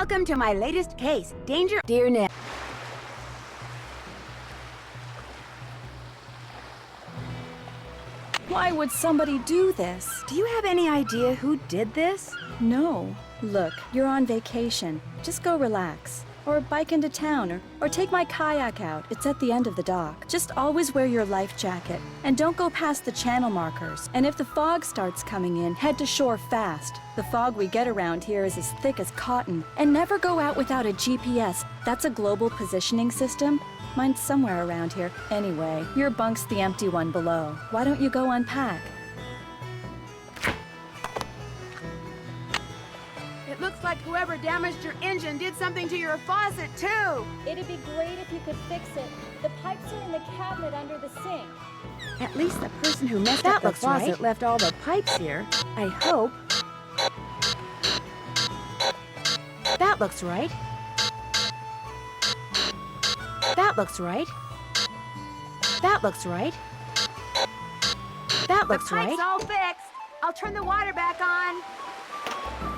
Welcome to my latest case. Danger, dear Nick. Why would somebody do this? Do you have any idea who did this? No. Look, you're on vacation. Just go relax. Or bike into town, or take my kayak out. It's at the end of the dock. Just always wear your life jacket. And don't go past the channel markers. And if the fog starts coming in, head to shore fast. The fog we get around here is as thick as cotton. And never go out without a GPS. That's a global positioning system. Mine's somewhere around here. Anyway, your bunk's the empty one below. Why don't you go unpack? It looks like whoever damaged your engine did something to your faucet, too. It'd be great if you could fix it. The pipes are in the cabinet under the sink. At least the person who messed up the faucet left all the pipes here. I hope. That looks right. That looks right. That looks right. That looks right. The pipe's all fixed. I'll turn the water back on.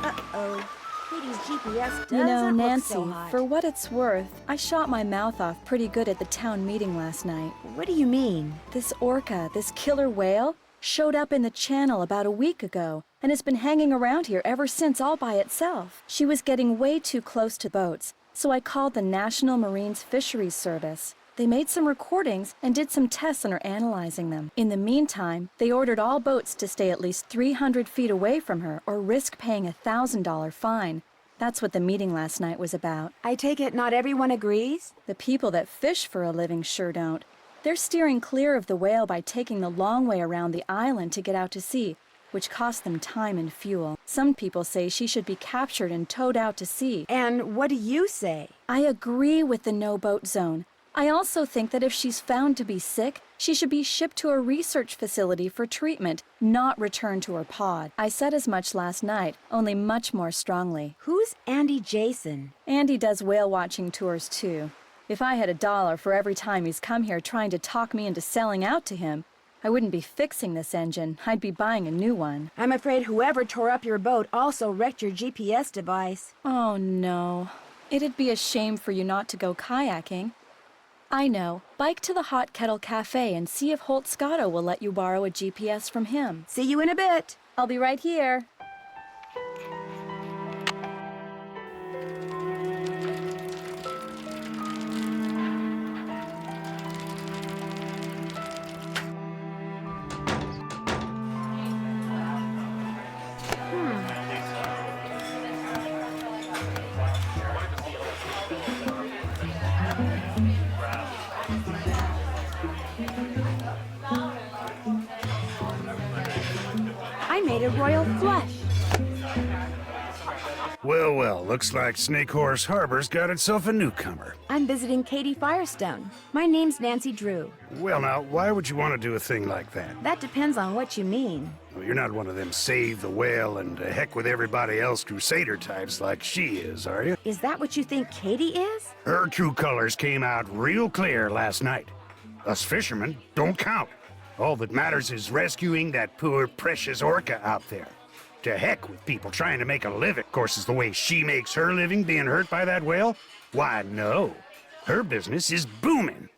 Uh-oh. Katie's GPS doesn't You know, Nancy, look so hot. for what it's worth, I shot my mouth off pretty good at the town meeting last night. What do you mean? This orca, this killer whale, showed up in the channel about a week ago and has been hanging around here ever since all by itself. She was getting way too close to boats, so I called the National Marines Fisheries Service. They made some recordings and did some tests and are analyzing them. In the meantime, they ordered all boats to stay at least 300 feet away from her or risk paying a $1,000 fine. That's what the meeting last night was about. I take it not everyone agrees? The people that fish for a living sure don't. They're steering clear of the whale by taking the long way around the island to get out to sea, which costs them time and fuel. Some people say she should be captured and towed out to sea. And what do you say? I agree with the no-boat zone. I also think that if she's found to be sick, she should be shipped to a research facility for treatment, not returned to her pod. I said as much last night, only much more strongly. Who's Andy Jason? Andy does whale-watching tours, too. If I had $1 for every time he's come here trying to talk me into selling out to him, I wouldn't be fixing this engine. I'd be buying a new one. I'm afraid whoever tore up your boat also wrecked your GPS device. Oh, no. It'd be a shame for you not to go kayaking. I know. Bike to the Hot Kettle Cafe and see if Holt Scotto will let you borrow a GPS from him. See you in a bit. I'll be right here. I made a royal flush. Well, well, looks like Snake Horse Harbor's got itself a newcomer. I'm visiting Katie Firestone. My name's Nancy Drew. Well, now, why would you want to do a thing like that? That depends on what you mean. Well, you're not one of them save the whale and heck with everybody else crusader types like she is, are you? Is that what you think Katie is? Her true colors came out real clear last night. Us fishermen don't count. All that matters is rescuing that poor, precious orca out there. To heck with people trying to make a living. Of course, is the way she makes her living being hurt by that whale? Why, no. Her business is booming.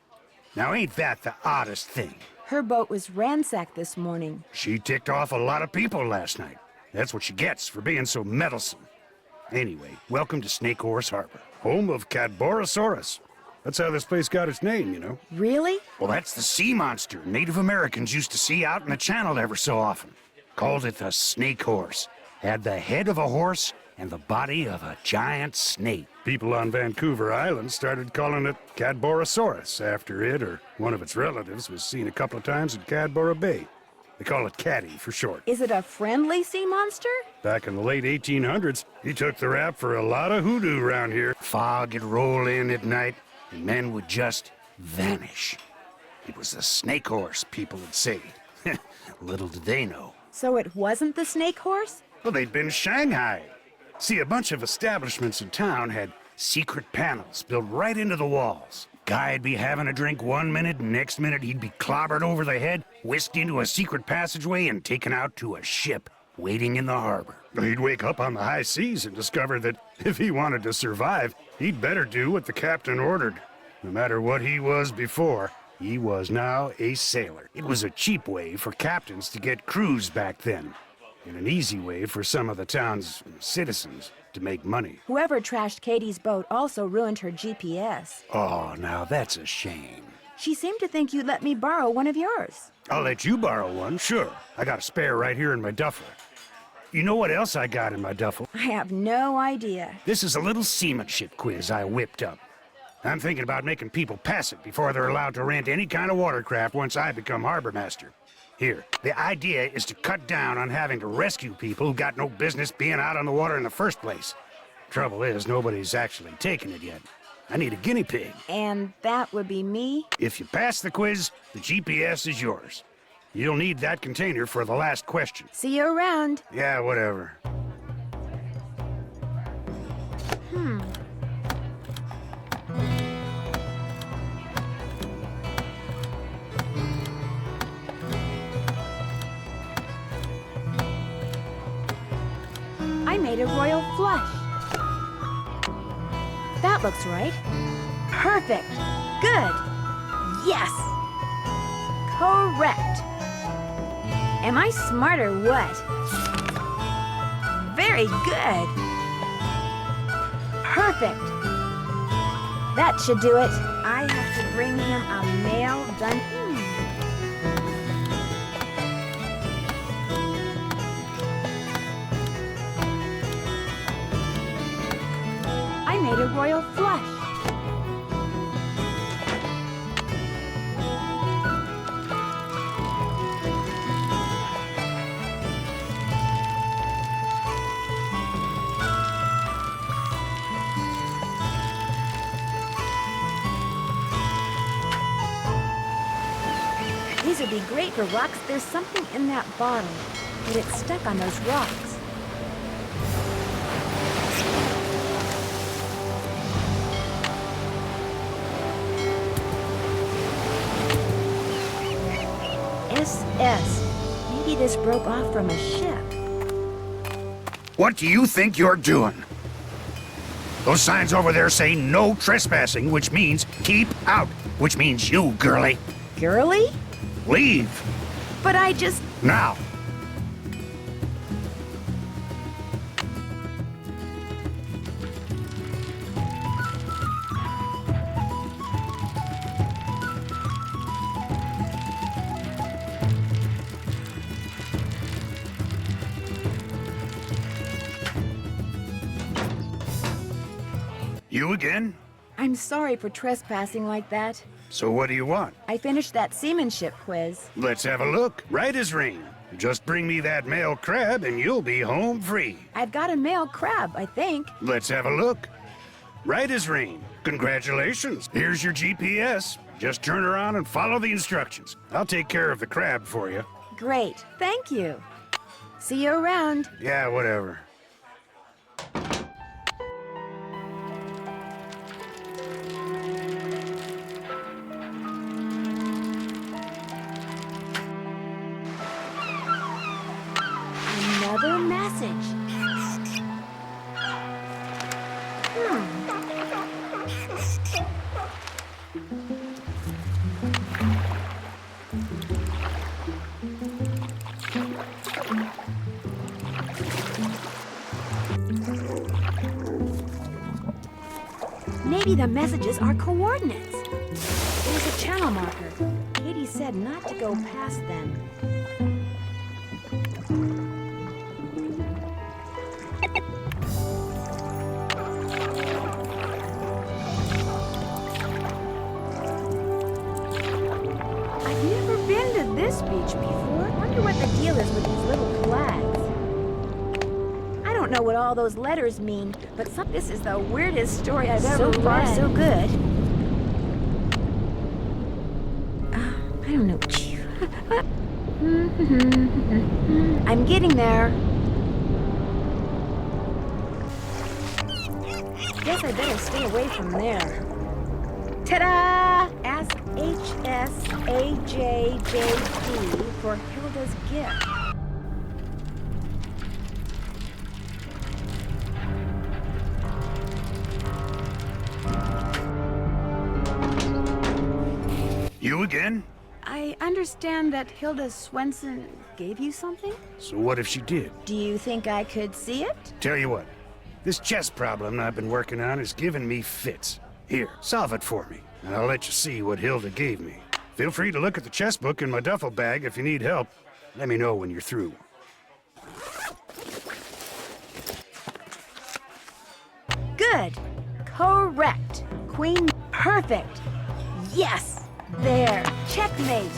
Now, ain't that the oddest thing? Her boat was ransacked this morning. She ticked off a lot of people last night. That's what she gets for being so meddlesome. Anyway, welcome to Snake Horse Harbor, home of Cadborosaurus. That's how this place got its name, you know. Really? Well, that's the sea monster Native Americans used to see out in the channel ever so often. Called it the snake horse. Had the head of a horse and the body of a giant snake. People on Vancouver Island started calling it Cadborosaurus after it or one of its relatives was seen a couple of times at Cadboro Bay. They call it Caddy for short. Is it a friendly sea monster? Back in the late 1800s, he took the rap for a lot of hoodoo around here. Fog would roll in at night, and men would just vanish. It was the snake horse, people would say. Little did they know. So it wasn't the snake horse? Well, they'd been Shanghai. See, a bunch of establishments in town had secret panels built right into the walls. Guy'd be having a drink one minute, and next minute he'd be clobbered over the head, whisked into a secret passageway, and taken out to a ship waiting in the harbor. He'd wake up on the high seas and discover that If he wanted to survive, he'd better do what the captain ordered. No matter what he was before, he was now a sailor. It was a cheap way for captains to get crews back then, and an easy way for some of the town's citizens to make money. Whoever trashed Katie's boat also ruined her GPS. Oh, now that's a shame. She seemed to think you'd let me borrow one of yours. I'll let you borrow one, sure. I got a spare right here in my duffel. You know what else I got in my duffel? I have no idea. This is a little seamanship quiz I whipped up. I'm thinking about making people pass it before they're allowed to rent any kind of watercraft once I become harbor master. Here, the idea is to cut down on having to rescue people who got no business being out on the water in the first place. Trouble is, nobody's actually taken it yet. I need a guinea pig. And that would be me? If you pass the quiz, the GPS is yours. You'll need that container for the last question. See you around. Yeah, whatever. I made a royal flush. That looks right. Perfect. Good. Yes. Correct. Am I smart or what? Very good. Perfect. That should do it. I have to bring him a mail done. I made a royal flush. These would be great for rocks. There's something in that bottle, but it's stuck on those rocks. SS. Maybe this broke off from a ship. What do you think you're doing? Those signs over there say no trespassing, which means keep out, which means you, girlie. Girly? Leave. But I just... Now. You again? I'm sorry for trespassing like that. So what do you want? I finished that seamanship quiz. Let's have a look. Right as rain. Just bring me that male crab and you'll be home free. I've got a male crab, I think. Let's have a look. Right as rain. Congratulations. Here's your GPS. Just turn around and follow the instructions. I'll take care of the crab for you. Great, thank you. See you around. Yeah, whatever. Another message. Maybe the messages are coordinates. There's a channel marker. Katie said not to go past them. I've never been to this beach before. I wonder what the deal is with these little flags. I don't know what all those letters mean, but this is the weirdest story I've ever read. So far, so good. I don't know. I'm getting there. Guess I better stay away from there. Ta-da! Ask HSAJJD for Hilda's gift. You again? I understand that Hilda Swenson gave you something? So what if she did? Do you think I could see it? Tell you what, this chess problem I've been working on is giving me fits. Here, solve it for me, and I'll let you see what Hilda gave me. Feel free to look at the chess book in my duffel bag if you need help. Let me know when you're through. Good. Correct. Queen. Perfect. Yes. There. Checkmate.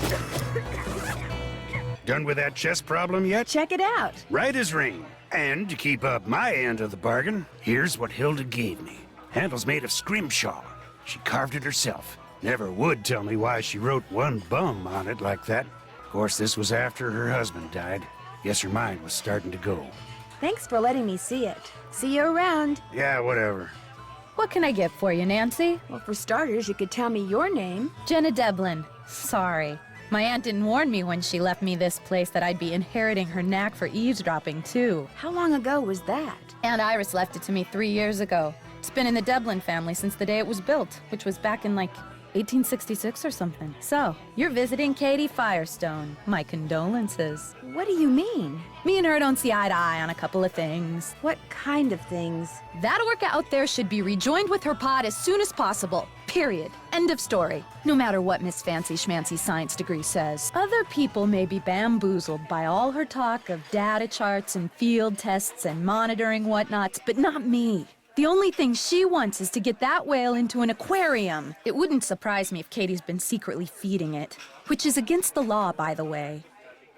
Done with that chess problem yet? Check it out. Right as rain. And to keep up my end of the bargain, here's what Hilda gave me. Handle's made of scrimshaw. She carved it herself. Never would tell me why she wrote one bum on it like that. Of course, this was after her husband died. Guess her mind was starting to go. Thanks for letting me see it. See you around. Yeah, whatever. What can I get for you, Nancy? Well, for starters, you could tell me your name. Jenna Devlin. Sorry. My aunt didn't warn me when she left me this place that I'd be inheriting her knack for eavesdropping, too. How long ago was that? Aunt Iris left it to me 3 years ago. It's been in the Devlin family since the day it was built, which was back in, 1866 or something. So, you're visiting Katie Firestone. My condolences. What do you mean? Me and her don't see eye to eye on a couple of things. What kind of things? That orca out there should be rejoined with her pod as soon as possible. Period. End of story. No matter what Miss Fancy Schmancy's science degree says. Other people may be bamboozled by all her talk of data charts and field tests and monitoring whatnots, but not me. The only thing she wants is to get that whale into an aquarium. It wouldn't surprise me if Katie's been secretly feeding it, which is against the law, by the way.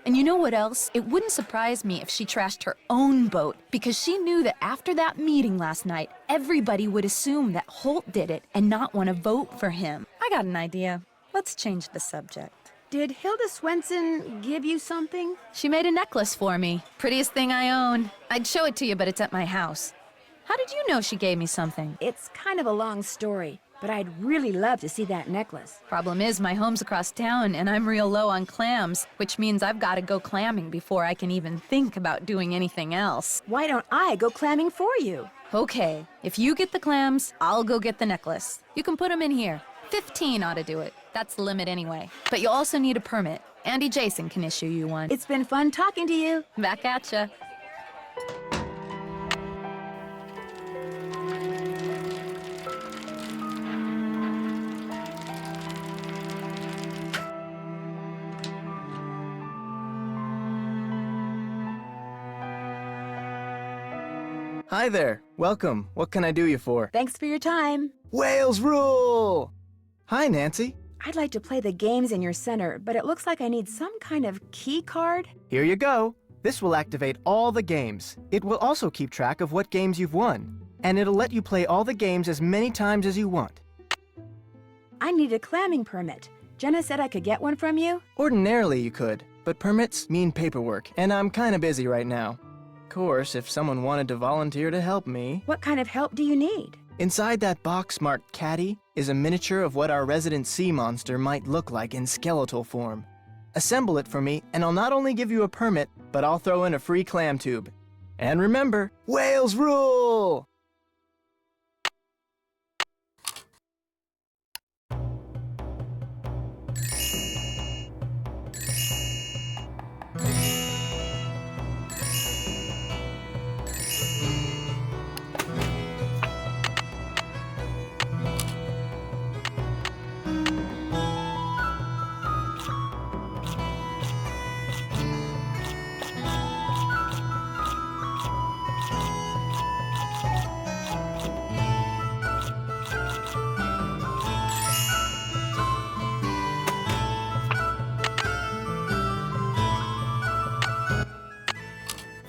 And you know what else? It wouldn't surprise me if she trashed her own boat, because she knew that after that meeting last night, everybody would assume that Holt did it and not want to vote for him. I got an idea. Let's change the subject. Did Hilda Swenson give you something? She made a necklace for me. Prettiest thing I own. I'd show it to you, but it's at my house. How did you know she gave me something? It's kind of a long story, but I'd really love to see that necklace. Problem is, my home's across town, and I'm real low on clams, which means I've got to go clamming before I can even think about doing anything else. Why don't I go clamming for you? Okay, if you get the clams, I'll go get the necklace. You can put them in here. 15 ought to do it. That's the limit anyway. But you also need a permit. Andy Jason can issue you one. It's been fun talking to you. Back at ya. Hi there. Welcome. What can I do you for? Thanks for your time. Wales rule! Hi, Nancy. I'd like to play the games in your center, but it looks like I need some kind of key card. Here you go. This will activate all the games. It will also keep track of what games you've won. And it'll let you play all the games as many times as you want. I need a clamming permit. Jenna said I could get one from you. Ordinarily you could, but permits mean paperwork, and I'm kinda busy right now. Of course, if someone wanted to volunteer to help me... What kind of help do you need? Inside that box marked Caddy is a miniature of what our resident sea monster might look like in skeletal form. Assemble it for me, and I'll not only give you a permit, but I'll throw in a free clam tube. And remember, Wales rule!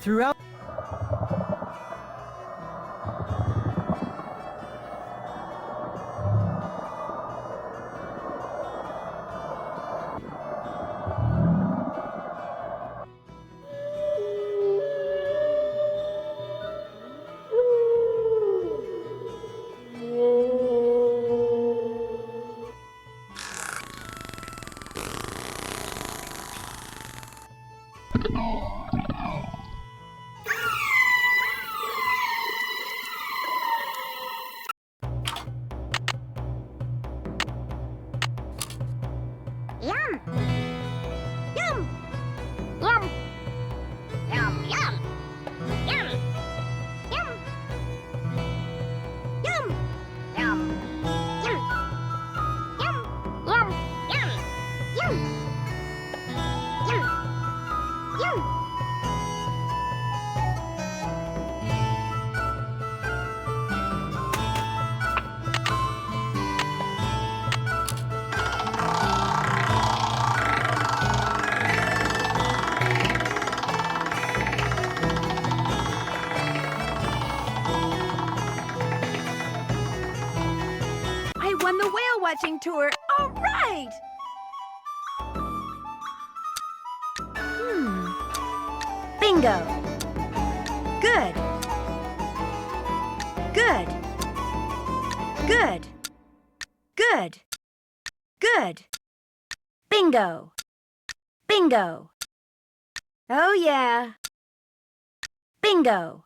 Throughout watching tour. All right! Bingo! Good. Good. Good. Good. Good. Bingo! Bingo! Oh, yeah. Bingo!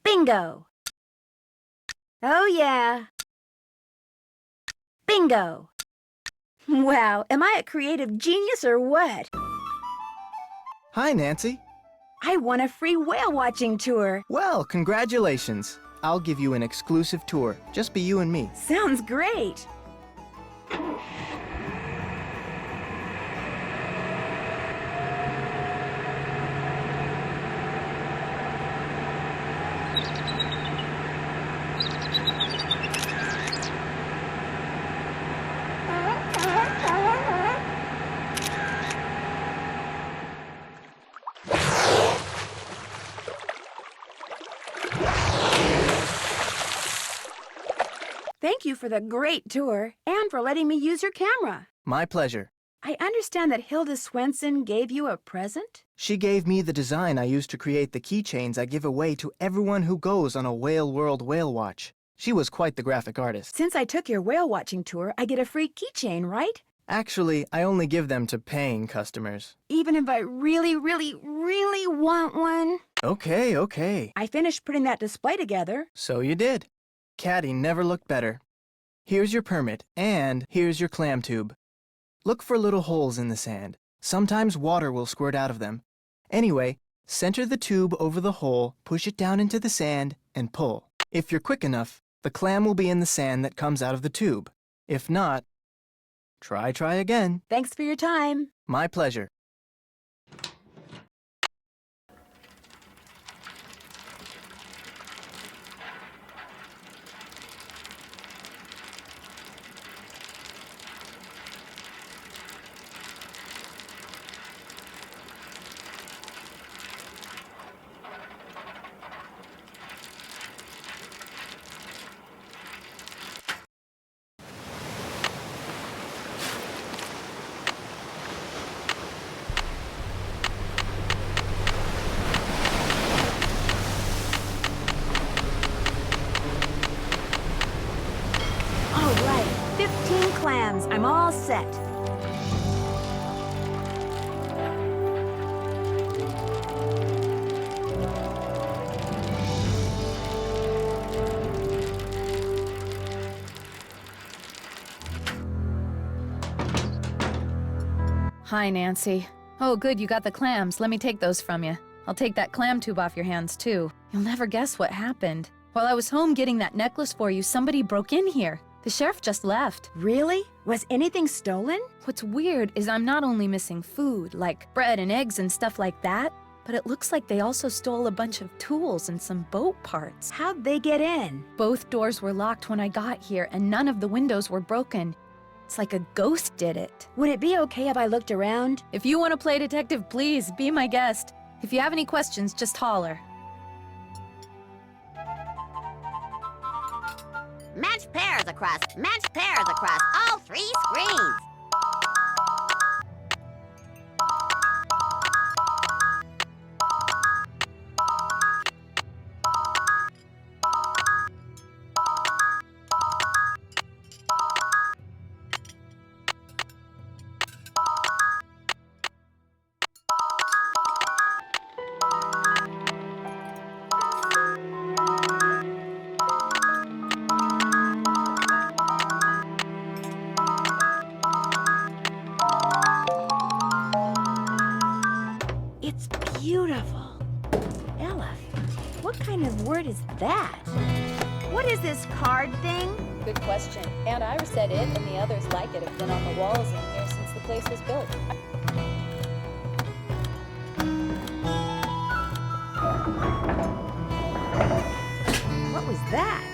Bingo! Oh, yeah. Bingo! Wow, am I a creative genius or what? Hi, Nancy. I won a free whale watching tour. Well, congratulations. I'll give you an exclusive tour. Just be you and me. Sounds great. Thank you for the great tour and for letting me use your camera. My pleasure. I understand that Hilda Swenson gave you a present? She gave me the design I use to create the keychains I give away to everyone who goes on a Whale World whale watch. She was quite the graphic artist. Since I took your whale watching tour, I get a free keychain, right? Actually, I only give them to paying customers. Even if I really, really, really want one? Okay. I finished putting that display together. So you did. Caddy never looked better. Here's your permit, and here's your clam tube. Look for little holes in the sand. Sometimes water will squirt out of them. Anyway, center the tube over the hole, push it down into the sand, and pull. If you're quick enough, the clam will be in the sand that comes out of the tube. If not, try again. Thanks for your time. My pleasure. All right, 15 clams. I'm all set. Hi, Nancy. Oh, good, you got the clams. Let me take those from you. I'll take that clam tube off your hands, too. You'll never guess what happened. While I was home getting that necklace for you, somebody broke in here. The sheriff just left. Really? Was anything stolen? What's weird is I'm not only missing food, like bread and eggs and stuff like that, but it looks like they also stole a bunch of tools and some boat parts. How'd they get in? Both doors were locked when I got here, and none of the windows were broken. It's like a ghost did it. Would it be okay if I looked around? If you want to play detective, please, be my guest. If you have any questions, just holler. Match pairs across all 3 screens. It's beautiful. Ella, what kind of word is that? What is this card thing? Good question. Aunt Iris said it and the others like it have been on the walls in here since the place was built. What was that?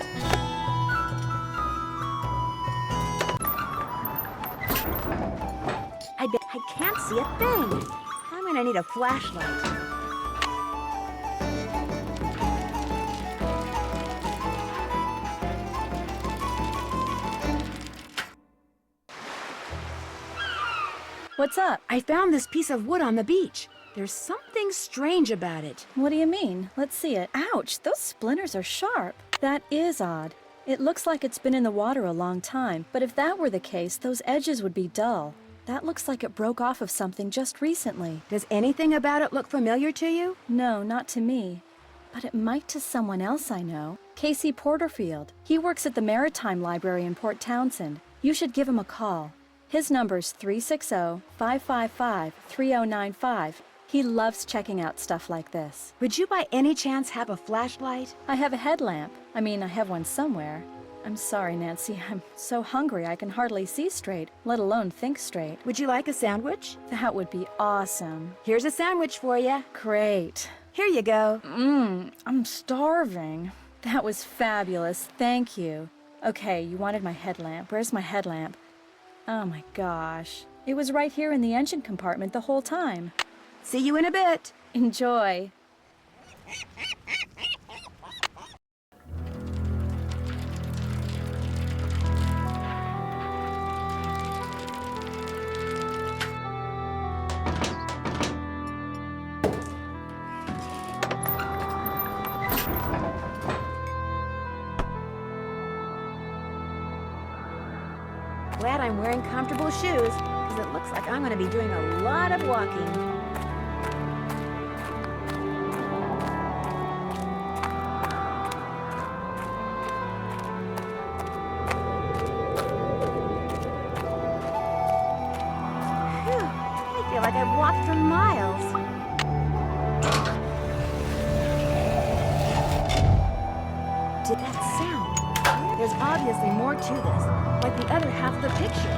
I bet I can't see a thing. I'm gonna need a flashlight. What's up? I found this piece of wood on the beach. There's something strange about it. What do you mean? Let's see it. Ouch, those splinters are sharp. That is odd. It looks like it's been in the water a long time, but if that were the case, those edges would be dull. That looks like it broke off of something just recently. Does anything about it look familiar to you? No, not to me. But it might to someone else I know. Casey Porterfield. He works at the Maritime Library in Port Townsend. You should give him a call. His number's 360-555-3095. He loves checking out stuff like this. Would you by any chance have a flashlight? I have a headlamp. I mean, I have one somewhere. I'm sorry, Nancy. I'm so hungry I can hardly see straight, let alone think straight. Would you like a sandwich? That would be awesome. Here's a sandwich for you. Great. Here you go. I'm starving. That was fabulous. Thank you. Okay, you wanted my headlamp. Where's my headlamp? Oh my gosh. It was right here in the engine compartment the whole time. See you in a bit. Enjoy. Glad I'm wearing comfortable shoes, because it looks like I'm going to be doing a lot of walking. Phew, I feel like I've walked for miles. Did that sound? There's obviously more to this, like the other half of the picture.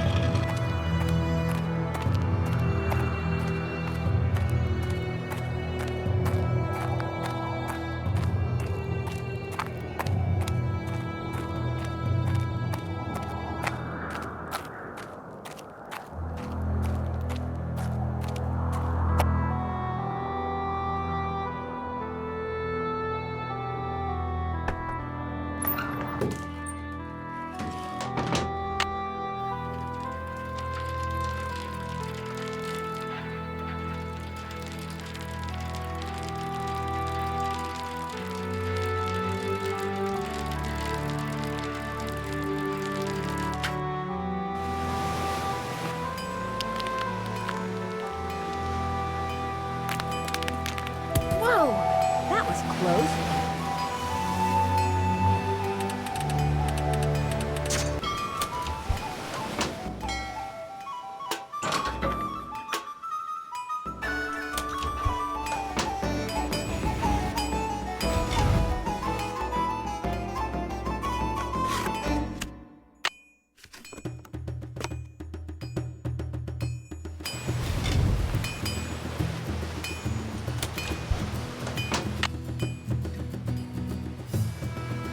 Whoa, that was close.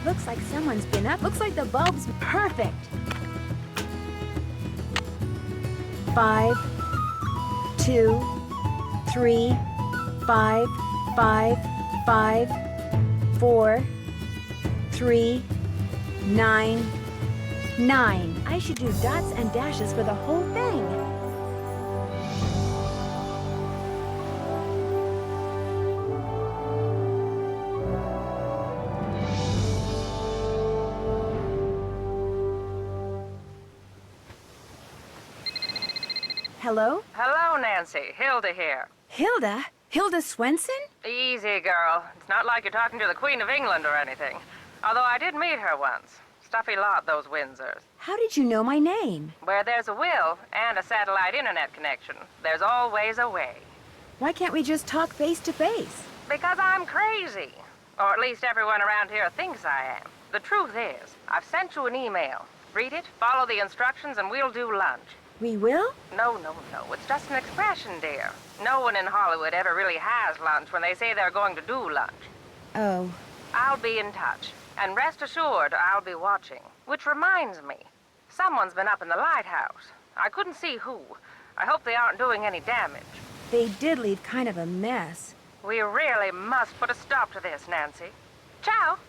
Looks like someone's been up. Looks like the bulb's perfect. 5, 2, 3, 5, 5, 5, 4, 3, 9, 9. I should do dots and dashes for the whole thing. Hello? Hello, Nancy. Hilda here. Hilda? Hilda Swenson? Easy, girl. It's not like you're talking to the Queen of England or anything. Although I did meet her once. Stuffy lot, those Windsors. How did you know my name? Where there's a will and a satellite internet connection, there's always a way. Why can't we just talk face to face? Because I'm crazy. Or at least everyone around here thinks I am. The truth is, I've sent you an email. Read it, follow the instructions, and we'll do lunch. We will? No. It's just an expression, dear. No one in Hollywood ever really has lunch when they say they're going to do lunch. Oh. I'll be in touch. And rest assured, I'll be watching. Which reminds me, someone's been up in the lighthouse. I couldn't see who. I hope they aren't doing any damage. They did leave kind of a mess. We really must put a stop to this, Nancy. Ciao.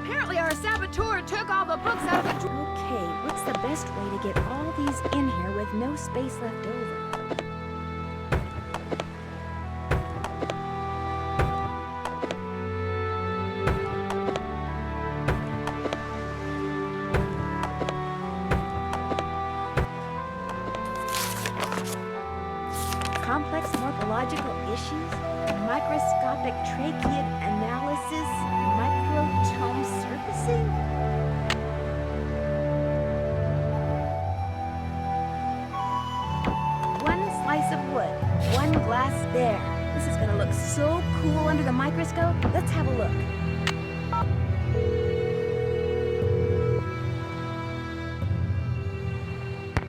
Apparently our saboteur took all the books out of the drawer. Okay, what's the best way to get all these in here with no space left over? Complex morphological issues, microscopic tracheid analysis, microtome surfacing? One slice of wood, one glass there. This is gonna look so cool under the microscope. Let's have a look.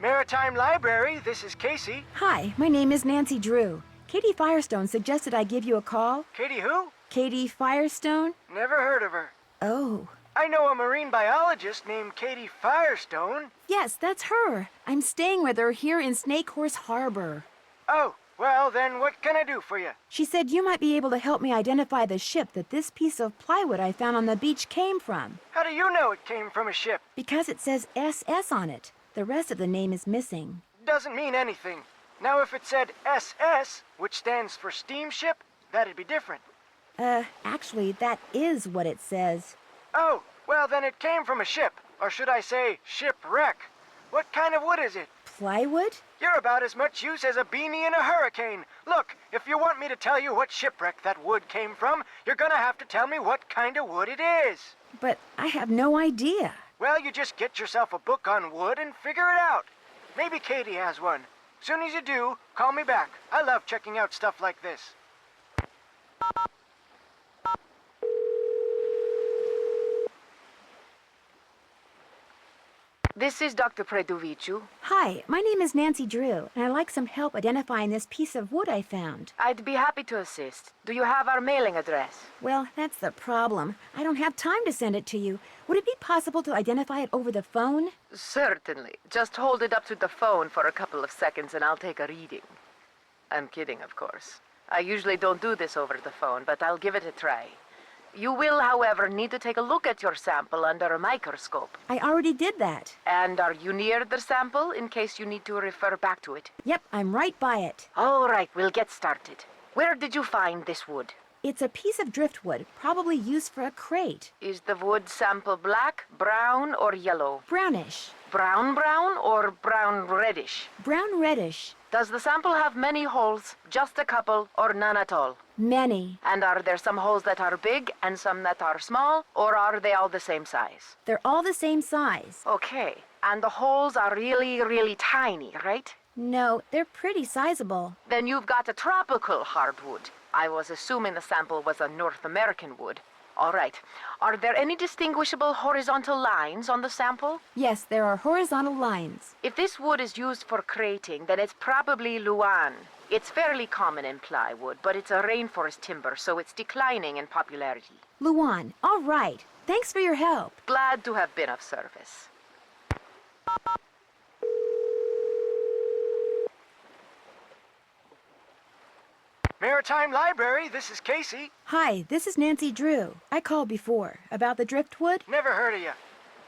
Maritime Library, this is Casey. Hi, my name is Nancy Drew. Katie Firestone suggested I give you a call. Katie who? Katie Firestone? Never heard of her. Oh. I know a marine biologist named Katie Firestone. Yes, that's her. I'm staying with her here in Snake Horse Harbor. Oh, well then what can I do for you? She said you might be able to help me identify the ship that this piece of plywood I found on the beach came from. How do you know it came from a ship? Because it says SS on it. The rest of the name is missing. Doesn't mean anything. Now if it said SS, which stands for steamship, that'd be different. Actually, that is what it says. Oh, well then it came from a ship. Or should I say, shipwreck. What kind of wood is it? Plywood? You're about as much use as a beanie in a hurricane. Look, if you want me to tell you what shipwreck that wood came from, you're gonna have to tell me what kind of wood it is. But I have no idea. Well, you just get yourself a book on wood and figure it out. Maybe Katie has one. Soon as you do, call me back. I love checking out stuff like this. This is Dr. Predoviciu. Hi, my name is Nancy Drew, and I'd like some help identifying this piece of wood I found. I'd be happy to assist. Do you have our mailing address? Well, that's the problem. I don't have time to send it to you. Would it be possible to identify it over the phone? Certainly. Just hold it up to the phone for a couple of seconds and I'll take a reading. I'm kidding, of course. I usually don't do this over the phone, but I'll give it a try. You will, however, need to take a look at your sample under a microscope. I already did that. And are you near the sample in case you need to refer back to it? Yep, I'm right by it. All right, we'll get started. Where did you find this wood? It's a piece of driftwood, probably used for a crate. Is the wood sample black, brown, or yellow? Brownish. Brown or brown reddish? Brown reddish. Does the sample have many holes, just a couple, or none at all? Many. And are there some holes that are big and some that are small, or are they all the same size? They're all the same size. Okay, and the holes are really, really tiny, right? No, they're pretty sizable. Then you've got a tropical hardwood. I was assuming the sample was a North American wood. All right. Are there any distinguishable horizontal lines on the sample? Yes, there are horizontal lines. If this wood is used for crating, then it's probably Luan. It's fairly common in plywood, but it's a rainforest timber, so it's declining in popularity. Luan, all right. Thanks for your help. Glad to have been of service. Maritime Library, this is Casey. Hi, this is Nancy Drew. I called before. About the driftwood? Never heard of you.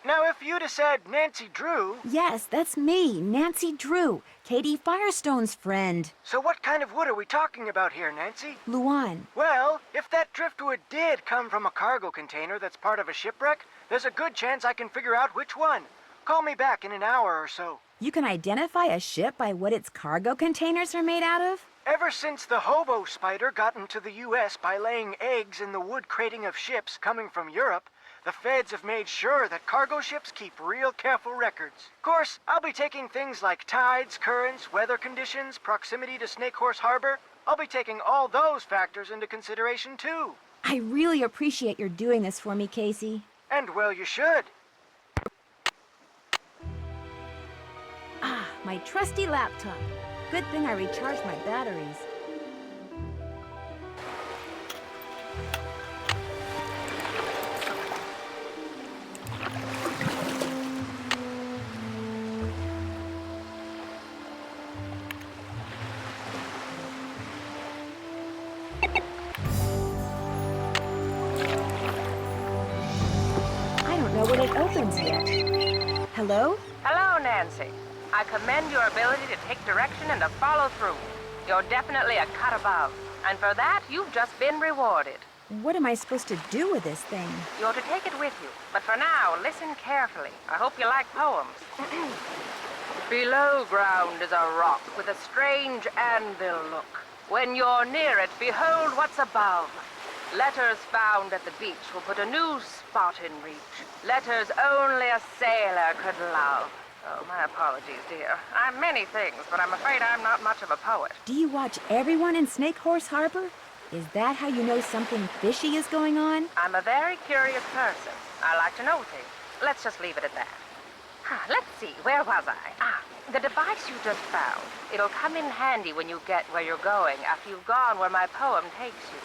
Now, if you'd have said Nancy Drew... Yes, that's me, Nancy Drew, Katie Firestone's friend. So what kind of wood are we talking about here, Nancy? Luan. Well, if that driftwood did come from a cargo container that's part of a shipwreck, there's a good chance I can figure out which one. Call me back in an hour or so. You can identify a ship by what its cargo containers are made out of? Ever since the hobo spider got into the U.S. by laying eggs in the wood crating of ships coming from Europe, the feds have made sure that cargo ships keep real careful records. Of course, I'll be taking things like tides, currents, weather conditions, proximity to Snake Horse Harbor. I'll be taking all those factors into consideration, too. I really appreciate your doing this for me, Casey. And well, you should. Ah, my trusty laptop. Good thing I recharged my batteries. know when it opens yet. Hello? Hello, Nancy. I commend your ability to take direction and to follow through. You're definitely a cut above. And for that, you've just been rewarded. What am I supposed to do with this thing? You're to take it with you. But for now, listen carefully. I hope you like poems. Below ground is a rock with a strange anvil look. When you're near it, behold what's above. Letters found at the beach will put a new spot in reach. Letters only a sailor could love. Oh, my apologies, dear. I'm many things, but I'm afraid I'm not much of a poet. Do you watch everyone in Snake Horse Harbor? Is that how you know something fishy is going on? I'm a very curious person. I like to know things. Let's just leave it at that. Let's see, where was I? The device you just found. It'll come in handy when you get where you're going, after you've gone where my poem takes you.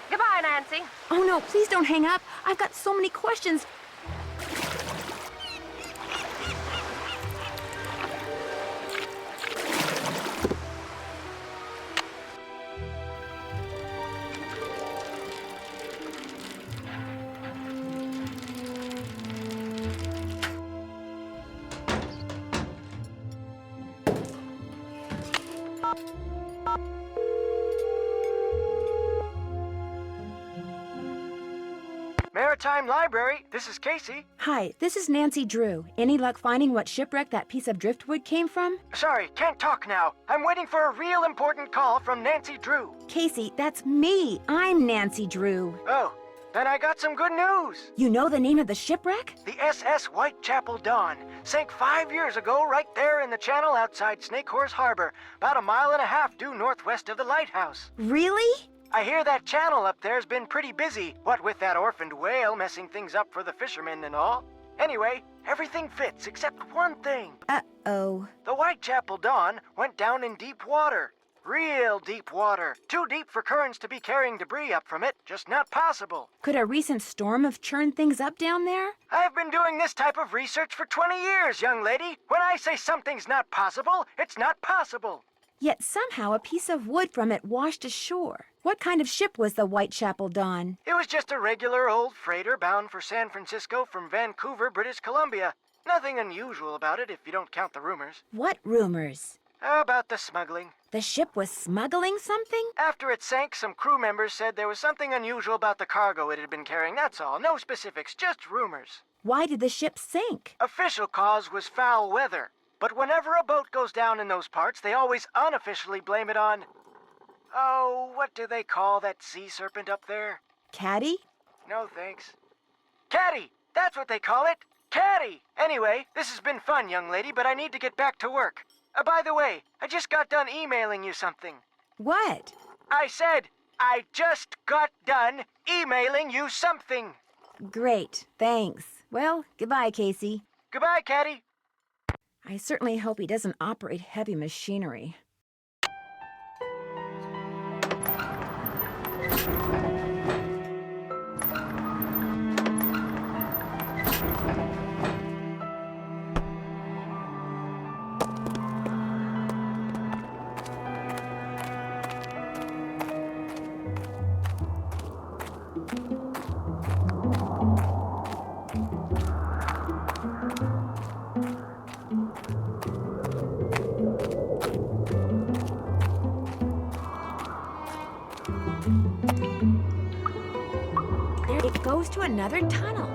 Goodbye, Nancy. Oh no, please don't hang up. I've got so many questions. Maritime Library, this is Casey. Hi, this is Nancy Drew. Any luck finding what shipwreck that piece of driftwood came from? Sorry, can't talk now. I'm waiting for a real important call from Nancy Drew. Casey, that's me. I'm Nancy Drew. Oh, then I got some good news. You know the name of the shipwreck? The SS Whitechapel Dawn sank 5 years ago right there in the channel outside Snake Horse Harbor, about 1.5 miles due northwest of the lighthouse. Really? I hear that channel up there's been pretty busy, what with that orphaned whale messing things up for the fishermen and all. Anyway, everything fits except one thing. Uh-oh. The Whitechapel Dawn went down in deep water. Real deep water. Too deep for currents to be carrying debris up from it. Just not possible. Could a recent storm have churned things up down there? I've been doing this type of research for 20 years, young lady. When I say something's not possible, it's not possible. Yet somehow a piece of wood from it washed ashore. What kind of ship was the Whitechapel Dawn? It was just a regular old freighter bound for San Francisco from Vancouver, British Columbia. Nothing unusual about it if you don't count the rumors. What rumors? How about the smuggling? The ship was smuggling something? After it sank, some crew members said there was something unusual about the cargo it had been carrying, that's all. No specifics, just rumors. Why did the ship sink? Official cause was foul weather. But whenever a boat goes down in those parts, they always unofficially blame it on... Oh, what do they call that sea serpent up there? Caddy? No, thanks. Caddy! That's what they call it! Caddy! Anyway, this has been fun, young lady, but I need to get back to work. By the way, I just got done emailing you something. What? I said, I just got done emailing you something. Great, thanks. Well, goodbye, Casey. Goodbye, Caddy. I certainly hope he doesn't operate heavy machinery. There it goes to another tunnel.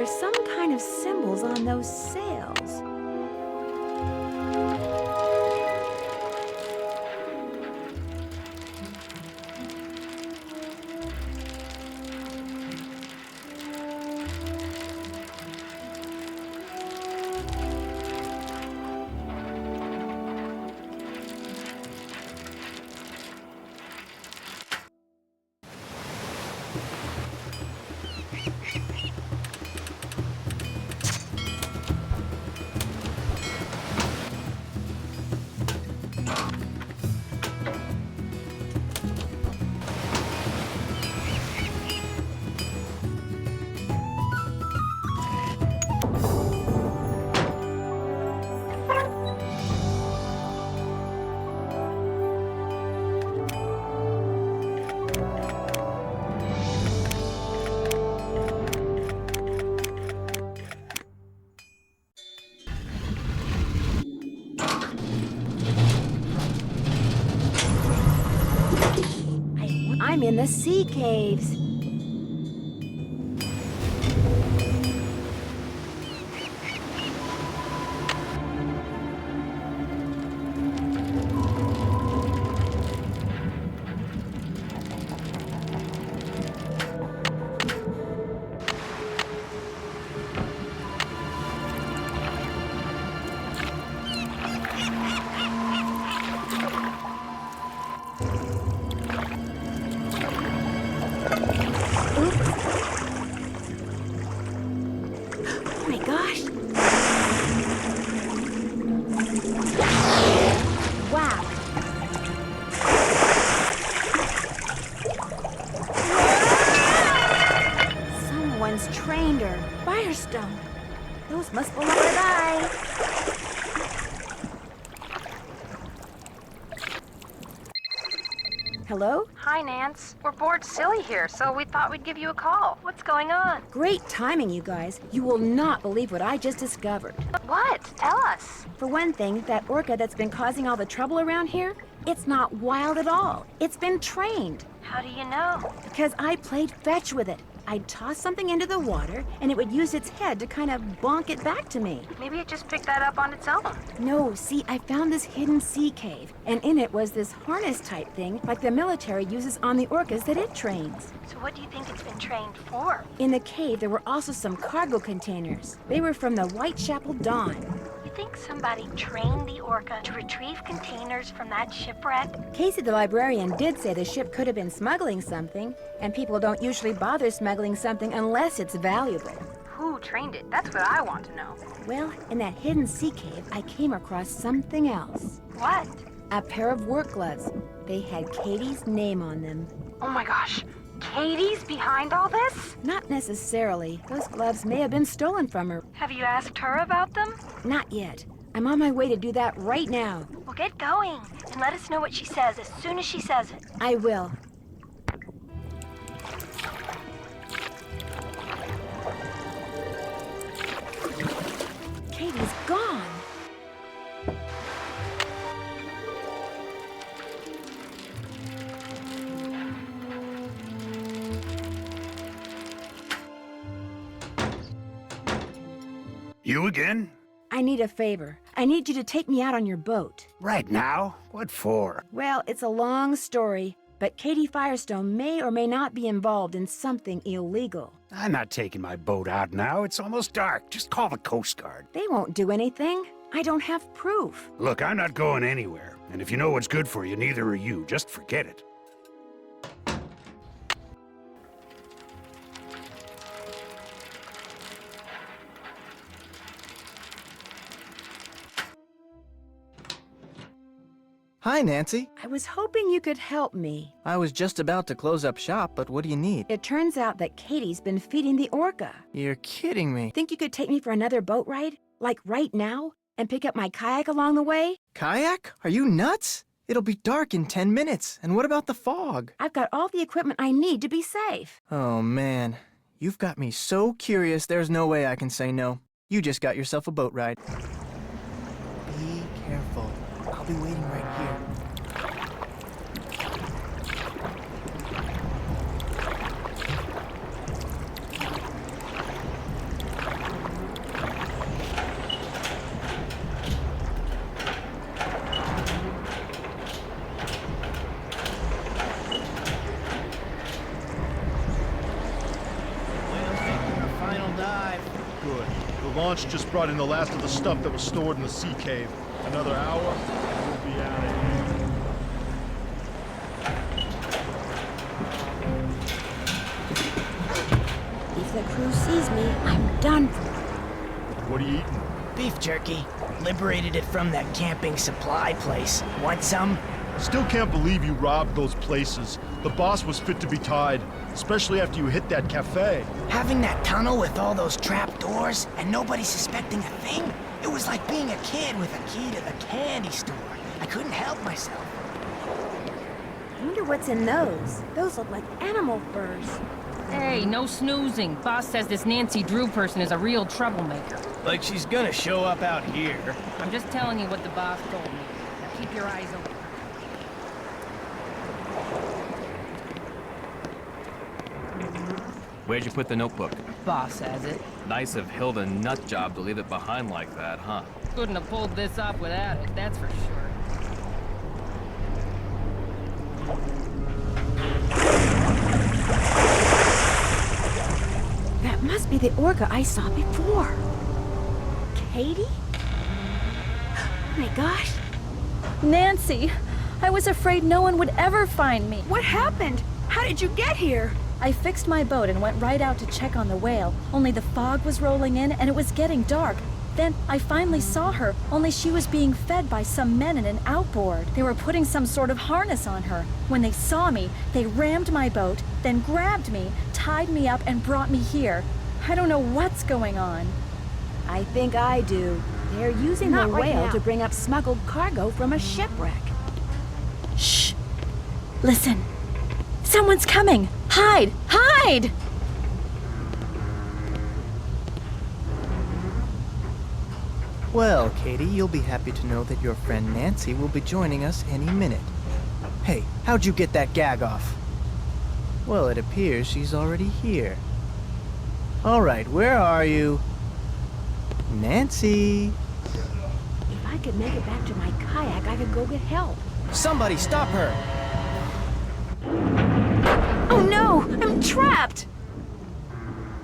There's some kind of symbols on those sails. I'm in the sea caves. Oh my gosh! Wow! Someone's trained her. Firestone. Those must belong to I. Hello? Hi, Nance. We're bored silly here, so we thought we'd give you a call. What's going on? Great timing, you guys. You will not believe what I just discovered. What? Tell us. For one thing, that orca that's been causing all the trouble around here, it's not wild at all. It's been trained. How do you know? Because I played fetch with it. I'd toss something into the water, and it would use its head to kind of bonk it back to me. Maybe it just picked that up on its own. No, see, I found this hidden sea cave, and in it was this harness-type thing like the military uses on the orcas that it trains. So what do you think it's been trained for? In the cave, there were also some cargo containers. They were from the Whitechapel Dawn. You think somebody trained the orca to retrieve containers from that shipwreck? Casey the librarian did say the ship could have been smuggling something, and people don't usually bother smuggling something unless it's valuable. Who trained it? That's what I want to know. Well, in that hidden sea cave, I came across something else. What? A pair of work gloves. They had Katie's name on them. Oh my gosh. Katie's behind all this? Not necessarily. Those gloves may have been stolen from her. Have you asked her about them? Not yet. I'm on my way to do that right now. Well, get going and let us know what she says as soon as she says it. I will. Katie's gone. You again? I need a favor. I need you to take me out on your boat. Right now? What for? Well, it's a long story, but Katie Firestone may or may not be involved in something illegal. I'm not taking my boat out now. It's almost dark. Just call the Coast Guard. They won't do anything. I don't have proof. Look, I'm not going anywhere. And if you know what's good for you, neither are you. Just forget it. Hi, Nancy. I was hoping you could help me. I was just about to close up shop, but what do you need? It turns out that Katie's been feeding the orca. You're kidding me. Think you could take me for another boat ride? Like right now? And pick up my kayak along the way? Kayak? Are you nuts? It'll be dark in 10 minutes. And what about the fog? I've got all the equipment I need to be safe. Oh, man. You've got me so curious there's no way I can say no. You just got yourself a boat ride. Be careful. I'll be waiting right here. Good. The launch just brought in the last of the stuff that was stored in the sea cave. Another hour, and we'll be out of here. If the crew sees me, I'm done for. What are you eating? Beef jerky. Liberated it from that camping supply place. Want some? Still can't believe you robbed those places. The boss was fit to be tied, especially after you hit that cafe. Having that tunnel with all those trap doors and nobody suspecting a thing? It was like being a kid with a key to the candy store. I couldn't help myself. I wonder what's in those. Those look like animal furs. Hey, no snoozing. Boss says this Nancy Drew person is a real troublemaker. Like she's gonna show up out here. I'm just telling you what the boss told me. Now keep your eyes open. Where'd you put the notebook? Boss has it. Nice of Hilda Nutjob to leave it behind like that, huh? Couldn't have pulled this off without it, that's for sure. That must be the orca I saw before. Katie? Oh my gosh. Nancy, I was afraid no one would ever find me. What happened? How did you get here? I fixed my boat and went right out to check on the whale, only the fog was rolling in and it was getting dark. Then I finally saw her, only she was being fed by some men in an outboard. They were putting some sort of harness on her. When they saw me, they rammed my boat, then grabbed me, tied me up, and brought me here. I don't know what's going on. I think I do. They're using the whale to bring up smuggled cargo from a shipwreck. Shh! Listen. Someone's coming! Hide! Hide! Well, Katie, you'll be happy to know that your friend Nancy will be joining us any minute. Hey, how'd you get that gag off? Well, it appears she's already here. All right, where are you? Nancy! If I could make it back to my kayak, I could go get help. Somebody stop her! Oh no! I'm trapped!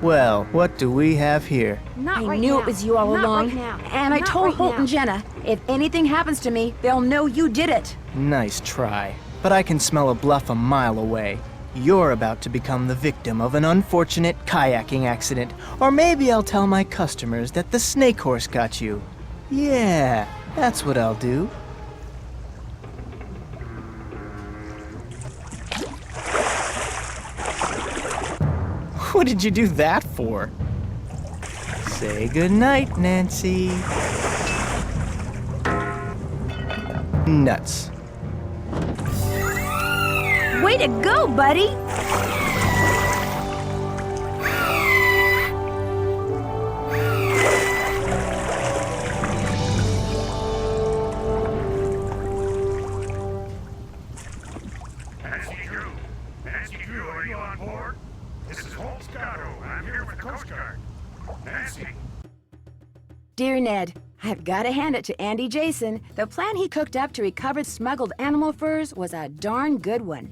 Well, what do we have here? I knew it was you all along. And I told Holt and Jenna, if anything happens to me, they'll know you did it. Nice try. But I can smell a bluff a mile away. You're about to become the victim of an unfortunate kayaking accident. Or maybe I'll tell my customers that the snake horse got you. Yeah, that's what I'll do. What did you do that for? Say goodnight, Nancy. Nuts. Way to go, buddy! Nancy Drew, are you on board? This is Holt Scotto. I'm here with the Coast Guard. Nancy. Dear Ned, I've got to hand it to Andy Jason. The plan he cooked up to recover smuggled animal furs was a darn good one.